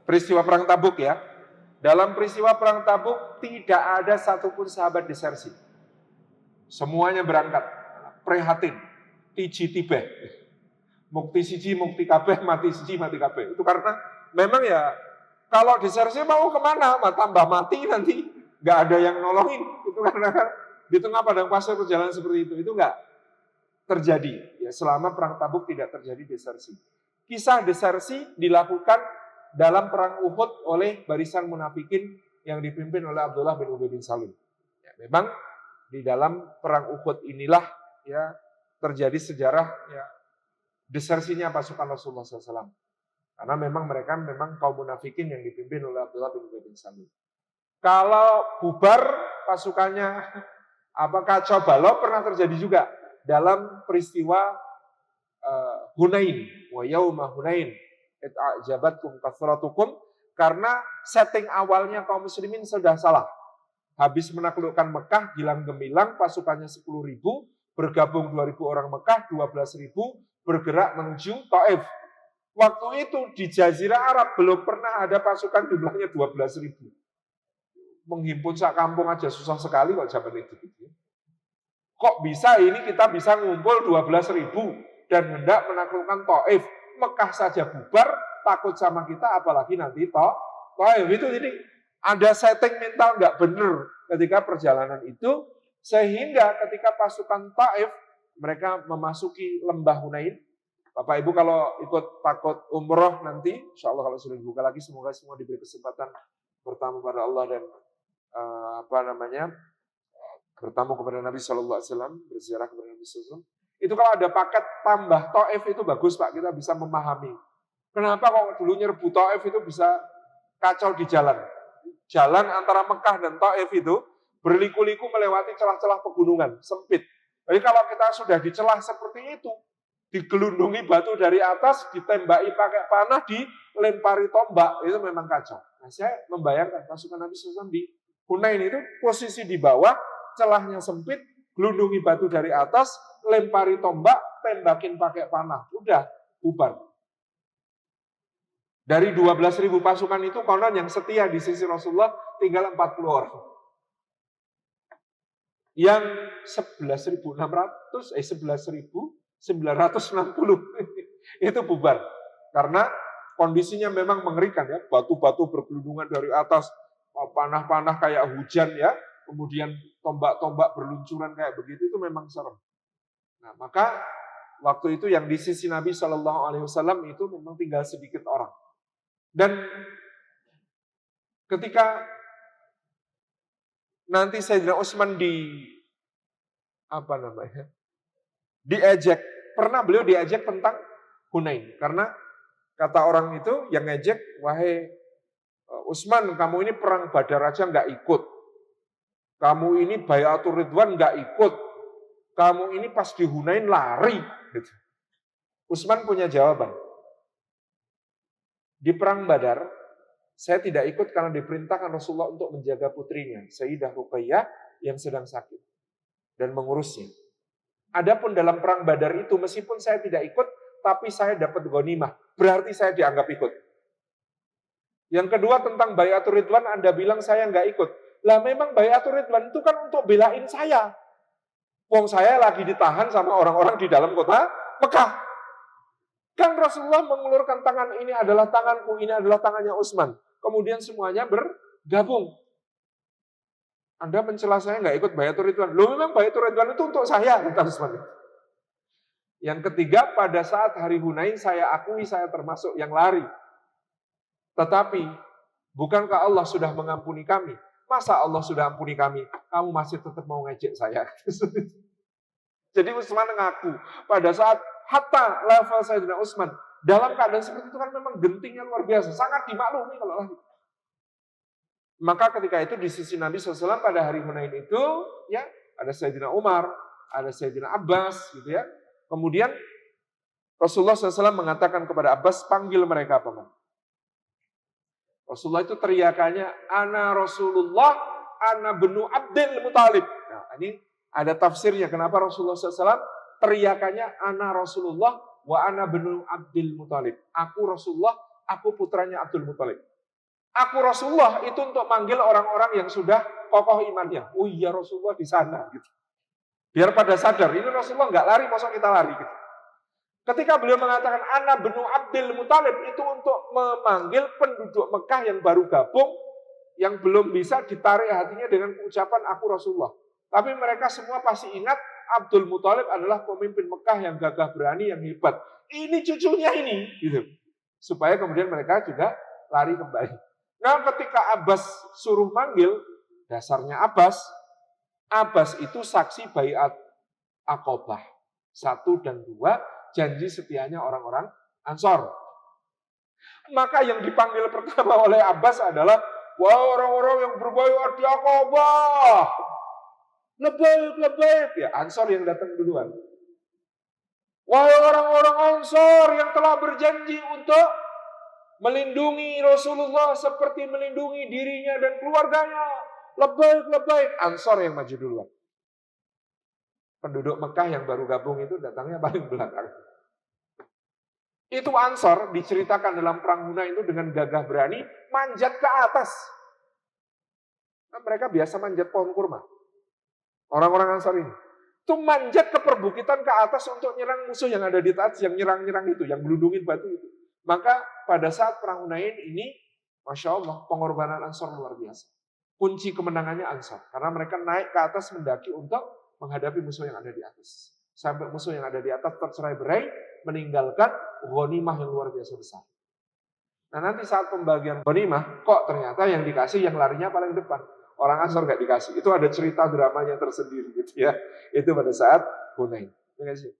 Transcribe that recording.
peristiwa perang Tabuk ya. Dalam peristiwa perang Tabuk tidak ada satupun sahabat desersi. Semuanya berangkat, prihatin, tiji tibeh. Mukti siji, mukti kabeh, mati siji, mati kabeh. Itu karena memang ya kalau desersi mau kemana, tambah mati nanti nggak ada yang nolongin. Itu karena di tengah padang pasir perjalanan seperti itu nggak terjadi. Ya, selama perang Tabuk tidak terjadi desersi. Kisah desersi dilakukan dalam perang Uhud oleh barisan munafikin yang dipimpin oleh Abdullah bin Ubay bin Salul. Ya, memang di dalam perang Uhud inilah ya terjadi sejarah ya desersinya pasukan Rasulullah SAW. Karena memang mereka kaum munafikin yang dipimpin oleh Abdullah bin Ubay bin Salul. Kalau bubar pasukannya kacau balau pernah terjadi juga dalam peristiwa Hunain, wa yauma Hunain, a'jabatkum kathratukum, karena setting awalnya kaum muslimin sudah salah. Habis menaklukkan Mekah, gilang gemilang, pasukannya 10.000, bergabung 2.000 orang Mekah, 12.000, bergerak menuju Taif. Waktu itu di Jazirah Arab belum pernah ada pasukan jumlahnya 12.000. Menghimpun sak kampung aja susah sekali kok zaman itu. Kok bisa ini kita bisa ngumpul 12.000 dan hendak menaklukkan Taif. Mekah saja bubar, takut sama kita apalagi nanti Taif. Itu jadi ada setting mental nggak benar ketika perjalanan itu, sehingga ketika pasukan Taif mereka memasuki lembah Hunain. Bapak Ibu kalau ikut takut umroh nanti, insya Allah kalau sudah dibuka lagi, semoga semua diberi kesempatan bertamu pada Allah dan bertamu kepada Nabi SAW, berziarah kepada Nabi SAW. Itu kalau ada paket tambah Taif itu bagus Pak, kita bisa memahami. Kenapa kok dulu nyerbu Taif itu bisa kacau di jalan. Jalan antara Mekah dan Taif itu berliku-liku melewati celah-celah pegunungan, sempit. Jadi kalau kita sudah di celah seperti itu, digelundungi batu dari atas, ditembaki pakai panah, dilempari tombak, itu memang kacau. Nah, saya membayangkan pasukan Nabi SAW di Hunain itu posisi di bawah, celahnya sempit, gelundungi batu dari atas, lempari tombak, tembakin pakai panah. Udah, bubar. Dari 12.000 pasukan itu, konon yang setia di sisi Rasulullah tinggal 40 orang. Yang 11.960 itu bubar. Karena kondisinya memang mengerikan ya, batu-batu bergelundungan dari atas, panah-panah kayak hujan ya, kemudian tombak-tombak berluncuran kayak begitu, itu memang serem. Nah, maka waktu itu yang di sisi Nabi SAW itu memang tinggal sedikit orang. Dan ketika nanti Sayyidina Utsman diejek, pernah beliau diejek tentang Hunain, karena kata orang itu yang ngejek, wahai Utsman, kamu ini perang Badar aja nggak ikut, kamu ini Baiatur Ridwan nggak ikut, kamu ini pas di Hunain lari. Gitu. Utsman punya jawaban. Di perang Badar, saya tidak ikut karena diperintahkan Rasulullah untuk menjaga putrinya, Sayyidah Ruqayyah yang sedang sakit dan mengurusnya. Adapun dalam perang Badar itu, meskipun saya tidak ikut, tapi saya dapat ghanimah, berarti saya dianggap ikut. Yang kedua tentang Baiatur Ridwan, Anda bilang saya nggak ikut. Lah memang Baiatur Ridwan itu kan untuk belain saya. Wong saya lagi ditahan sama orang-orang di dalam kota Mekah. Kan Rasulullah mengulurkan tangan, ini adalah tanganku, ini adalah tangannya Utsman. Kemudian semuanya bergabung. Anda mencela saya nggak ikut Baiatur Ridwan. Loh memang Baiatur Ridwan itu untuk saya, kata Utsman. Yang ketiga, pada saat hari Hunain saya akui saya termasuk yang lari. Tetapi, bukankah Allah sudah mengampuni kami? Masa Allah sudah ampuni kami, kamu masih tetap mau ngejek saya? Jadi Utsman mengaku, pada saat hatta level Sayyidina Utsman, dalam keadaan seperti itu kan memang gentingnya luar biasa, sangat dimaklumi kalau lari. Maka ketika itu di sisi Nabi SAW pada hari Hunain itu, ya ada Sayyidina Umar, ada Sayyidina Abbas, gitu ya. Kemudian Rasulullah SAW mengatakan kepada Abbas, panggil mereka paman. Rasulullah itu teriakannya, ana Rasulullah, ana benu Abdul Muthalib. Nah, ini ada tafsirnya kenapa Rasulullah SAW teriakannya ana Rasulullah wa ana benu Abdul Muthalib. Aku Rasulullah, aku putranya Abdul Muthalib. Aku Rasulullah itu untuk manggil orang-orang yang sudah kokoh imannya. Oh iya Rasulullah di sana. Gitu. Biar pada sadar, ini Rasulullah nggak lari, masa kita lari. Gitu. Ketika beliau mengatakan Ana benu Abdul Muthalib itu untuk memanggil penduduk Mekah yang baru gabung, yang belum bisa ditarik hatinya dengan ucapan aku Rasulullah. Tapi mereka semua pasti ingat Abdul Muthalib adalah pemimpin Mekah yang gagah berani, yang hebat. Ini cucunya ini, gitu. Supaya kemudian mereka juga lari kembali. Nah, ketika Abbas suruh manggil, dasarnya Abbas itu saksi baiat Aqobah 1 dan 2, janji setianya orang-orang Ansor. Maka yang dipanggil pertama oleh Abbas adalah, wah orang-orang yang berbaiat di Aqobah. Lebaik. Ya, Ansor yang datang duluan. Wahai orang-orang Ansor yang telah berjanji untuk melindungi Rasulullah seperti melindungi dirinya dan keluarganya. Lebaik. Ansor yang maju duluan. Penduduk Mekah yang baru gabung itu datangnya paling belakang. Itu Ansor diceritakan dalam perang Hunain itu dengan gagah berani manjat ke atas. Nah, mereka biasa manjat pohon kurma. Orang-orang Ansor ini. Itu manjat ke perbukitan ke atas untuk nyerang musuh yang ada di atas, yang nyerang-nyerang itu, yang gelundungin batu itu. Maka pada saat perang Hunain ini, Masya Allah, pengorbanan Ansor luar biasa. Kunci kemenangannya Ansor. Karena mereka naik ke atas mendaki untuk menghadapi musuh yang ada di atas. Sampai musuh yang ada di atas tercerai-berai, meninggalkan ghanimah yang luar biasa besar. Nah nanti saat pembagian ghanimah, kok ternyata yang dikasih yang larinya paling depan. Orang Ansor gak dikasih. Itu ada cerita dramanya tersendiri gitu ya. Itu pada saat Hunain. Terima kasih.